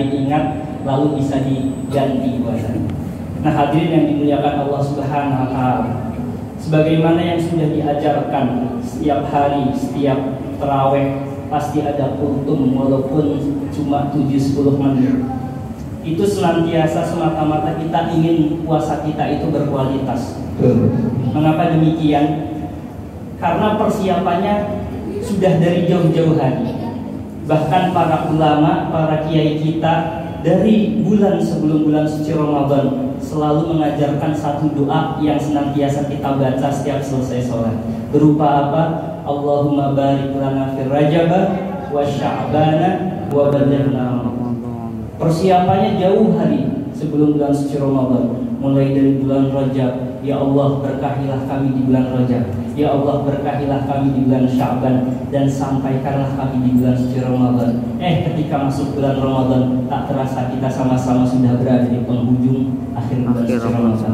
hari ingat lalu bisa diganti puasanya. Nah hadirin yang dimuliakan Allah Subhanahu wa Ta'ala, sebagaimana yang sudah diajarkan, setiap hari, setiap tarawih pasti ada kultum walaupun cuma 7-10 menit. Itu senantiasa semata-mata kita ingin puasa kita itu berkualitas. Mengapa demikian? Karena persiapannya sudah dari jauh-jauh hari. Bahkan para ulama, para kiai kita dari bulan sebelum bulan suci Ramadan selalu mengajarkan satu doa yang senantiasa kita baca setiap selesai sholat. Berupa apa? Allahumma barik lana fir Rajaba wa Sya'bana wa balighna Ramadan. Persiapannya jauh hari sebelum bulan suci Ramadan. Mulai dari bulan Rajab, ya Allah berkahilah kami di bulan Rajab, ya Allah berkahilah kami di bulan Sya'ban, dan sampaikanlah kami di bulan suci Ramadan. Ketika masuk bulan Ramadan, tak terasa kita sama-sama sudah berada di penghujung akhir bulan suci Ramadan.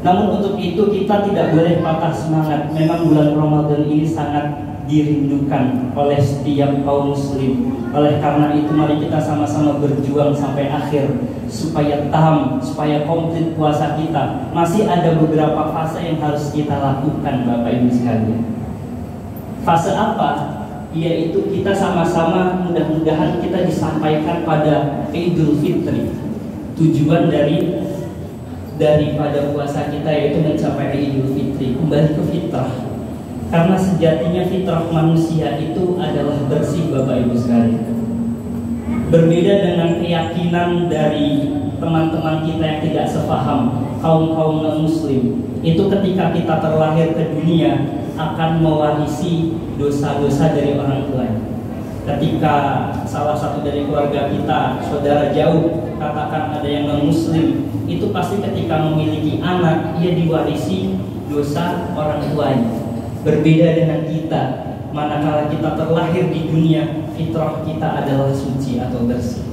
Namun untuk itu kita tidak boleh patah semangat. Memang bulan Ramadan ini sangat dirindukan oleh setiap kaum muslim. Oleh karena itu mari kita sama-sama berjuang sampai akhir supaya tahan, supaya komplit puasa kita. Masih ada beberapa fase yang harus kita lakukan Bapak Ibu sekalian. Fase apa? Yaitu kita sama-sama mudah-mudahan kita disampaikan pada Idul Fitri. Tujuan daripada puasa kita yaitu mencapai Idul Fitri, kembali ke fitrah. Karena sejatinya fitrah manusia itu adalah bersih Bapak Ibu sekalian. Berbeda dengan keyakinan dari teman-teman kita yang tidak sepaham, kaum-kaum non-muslim, itu ketika kita terlahir ke dunia akan mewarisi dosa-dosa dari orang tuanya. Ketika salah satu dari keluarga kita, saudara jauh, katakan ada yang non-muslim, itu pasti ketika memiliki anak, ia diwarisi dosa orang tuanya. Berbeda dengan kita, manakala kita terlahir di dunia, fitrah kita adalah suci atau bersih.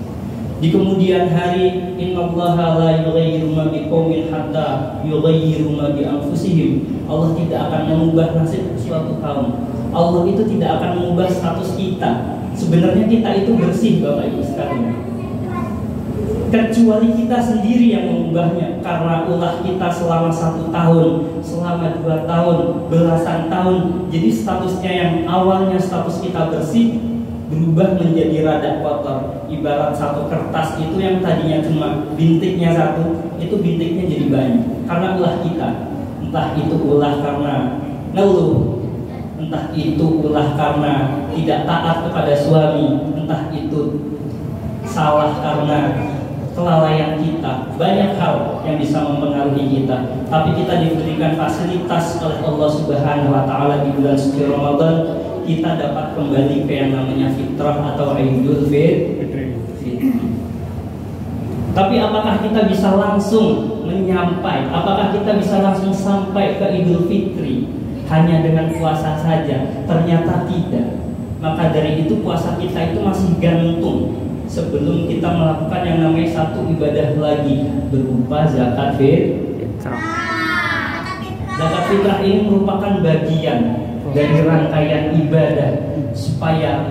Di kemudian hari, innallaha la yughayyiru ma biqaumin hatta yughayyiru ma bi anfusihim. Allah tidak akan mengubah nasib suatu kaum. Allah itu tidak akan mengubah status kita. Sebenarnya kita itu bersih Bapak Ibu sekalian, kecuali kita sendiri yang mengubahnya. Karena ulah kita selama 1 tahun, selama 2 tahun, belasan tahun, jadi statusnya yang awalnya status kita bersih berubah menjadi rada kotor. Ibarat satu kertas itu yang tadinya cuma bintiknya satu, itu bintiknya jadi banyak karena ulah kita. Entah itu ulah karena ngeluh, entah itu ulah karena tidak taat kepada suami, entah itu salah karena kelalaian kita. Banyak hal yang bisa mempengaruhi kita, tapi kita diberikan fasilitas oleh Allah Subhanahu wa Ta'ala di bulan suci Ramadan. Kita dapat kembali ke yang namanya fitrah atau Idul Fitri. Tapi apakah kita bisa langsung menyampai? Apakah kita bisa langsung sampai ke Idul Fitri hanya dengan puasa saja? Ternyata tidak. Maka dari itu puasa kita itu masih gantung sebelum kita melakukan yang namanya satu ibadah lagi berupa zakat fitrah. Zakat fitrah ini merupakan bagian dari rangkaian ibadah supaya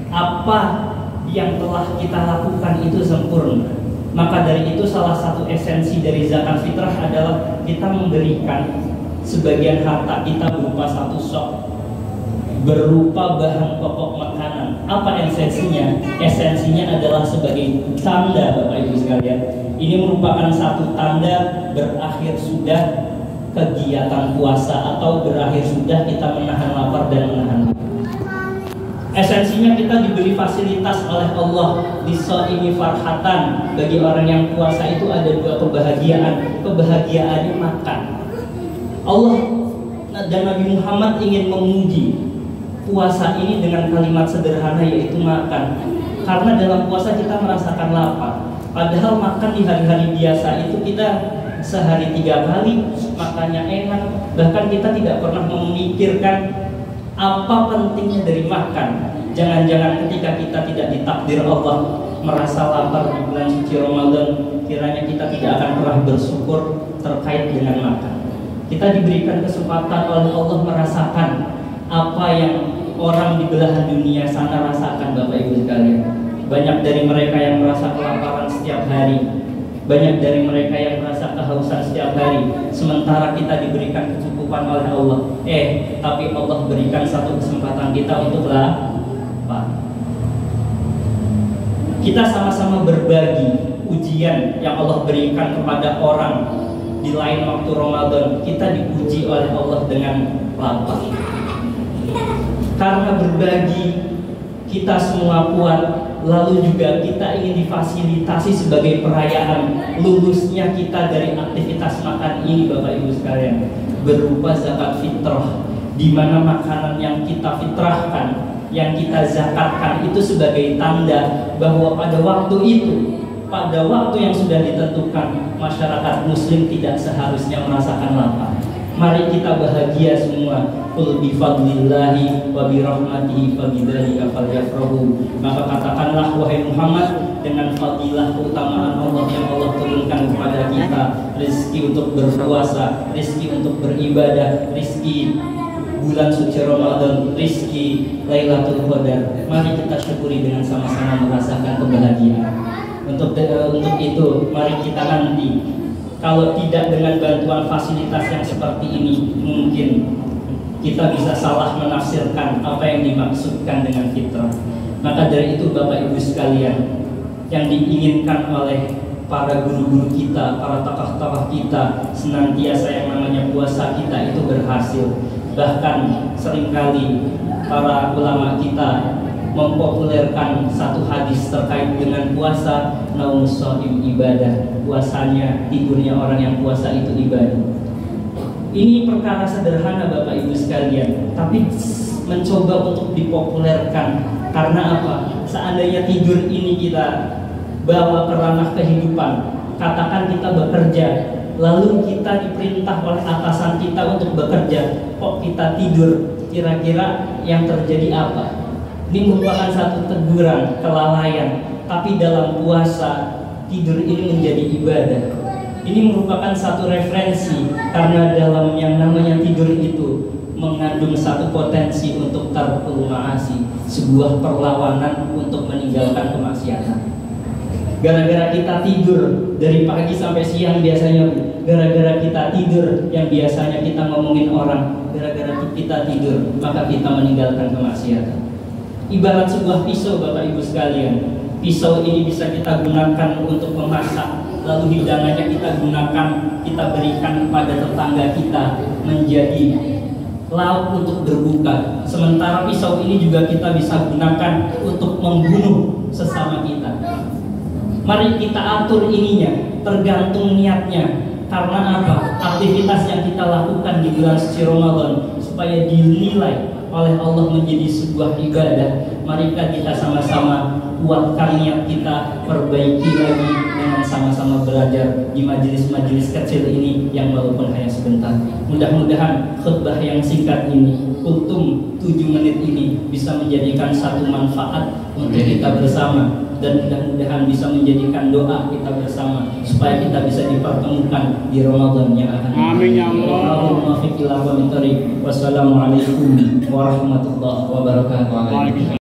apa yang telah kita lakukan itu sempurna. Maka dari itu salah satu esensi dari zakat fitrah adalah kita memberikan sebagian harta kita berupa satu sok, berupa bahan pokok makanan. Apa esensinya? Esensinya adalah sebagai tanda Bapak Ibu sekalian. Ini merupakan satu tanda berakhir sudah kegiatan puasa atau berakhir sudah kita menahan lapar dan menahan lapar. Esensinya kita diberi fasilitas oleh Allah lisaimi farhatan. Bagi orang yang puasa itu ada 2 kebahagiaan. Kebahagiaannya makan. Allah dan Nabi Muhammad ingin memuji puasa ini dengan kalimat sederhana yaitu makan. Karena dalam puasa kita merasakan lapar. Padahal makan di hari-hari biasa itu kita sehari 3 kali, makannya enak. Bahkan kita tidak pernah memikirkan apa pentingnya dari makan. Jangan-jangan ketika kita tidak ditakdir Allah merasa lapar di bulan suci Ramadan, kiranya kita tidak akan pernah bersyukur terkait dengan makan. Kita diberikan kesempatan oleh Allah merasakan apa yang orang di belahan dunia sana rasakan Bapak Ibu sekalian. Banyak dari mereka yang merasa kelaparan setiap hari. Banyak dari mereka yang merasa kehausan setiap hari, sementara kita diberikan kecukupan oleh Allah. Tapi Allah berikan satu kesempatan kita untuk lapar. Kita sama-sama berbagi ujian yang Allah berikan kepada orang di lain waktu Ramadan. Kita diuji oleh Allah dengan lapar. Karena berbagi, kita semua kuat. Lalu juga kita ingin difasilitasi sebagai perayaan lulusnya kita dari aktivitas makan ini, Bapak Ibu sekalian, berupa zakat fitrah, di mana makanan yang kita fitrahkan, yang kita zakatkan itu sebagai tanda bahwa pada waktu itu, pada waktu yang sudah ditentukan, masyarakat muslim tidak seharusnya merasakan lapar. Mari kita bahagia semua. Qul bi fadlillahi wa bi rahmatihi fabidzalika falyafrahu. Maka katakanlah wahai Muhammad, dengan fadilah keutamaan Allah yang Allah turunkan kepada kita, rezeki untuk berpuasa, rezeki untuk beribadah, rezeki bulan suci Ramadan, rezeki Lailatul Qadar. Mari kita syukuri dengan sama-sama merasakan kebahagiaan. Untuk itu, mari kita nanti, kalau tidak dengan bantuan fasilitas yang seperti ini, mungkin kita bisa salah menafsirkan apa yang dimaksudkan dengan fitrah. Maka dari itu Bapak Ibu sekalian, yang diinginkan oleh para guru-guru kita, para tokoh-tokoh kita, senantiasa yang namanya puasa kita itu berhasil. Bahkan seringkali para ulama kita mempopulerkan satu hadis terkait dengan puasa, naumus shaim ibadah, puasanya, tidurnya orang yang puasa itu ibadah. Ini perkara sederhana Bapak Ibu sekalian, tapi mencoba untuk dipopulerkan. Karena apa? Seandainya tidur ini kita bawa ke ranah kehidupan, katakan kita bekerja, lalu kita diperintah oleh atasan kita untuk bekerja, kok kita tidur, kira-kira yang terjadi apa? Ini merupakan satu teguran, kelalaian. Tapi dalam puasa, tidur ini menjadi ibadah. Ini merupakan satu referensi, karena dalam yang namanya tidur itu mengandung satu potensi untuk tarkul ma'asi, sebuah perlawanan untuk meninggalkan kemaksiatan. Gara-gara kita tidur dari pagi sampai siang biasanya, gara-gara kita tidur yang biasanya kita ngomongin orang, gara-gara kita tidur maka kita meninggalkan kemaksiatan. Ibarat sebuah pisau Bapak Ibu sekalian, pisau ini bisa kita gunakan untuk memasak, lalu hidangannya kita gunakan, kita berikan kepada tetangga kita menjadi lauk untuk berbuka. Sementara pisau ini juga kita bisa gunakan untuk membunuh sesama kita. Mari kita atur ininya, tergantung niatnya. Karena apa? Aktivitas yang kita lakukan di bulan suci Ramadan supaya dinilai oleh Allah menjadi sebuah ibadah. Mari kita sama-sama kuatkan niat kita, perbaiki lagi dengan sama-sama belajar di majelis-majelis kecil ini yang walaupun hanya sebentar. Mudah-mudahan khutbah yang singkat ini, kultum 7 menit ini bisa menjadikan satu manfaat untuk kita bersama, dan mudah-mudahan bisa menjadikan doa kita bersama supaya kita bisa dipertemukan di Ramadan yang akan datang. Amin ya Allah. Wassalamualaikum warahmatullahi wabarakatuh.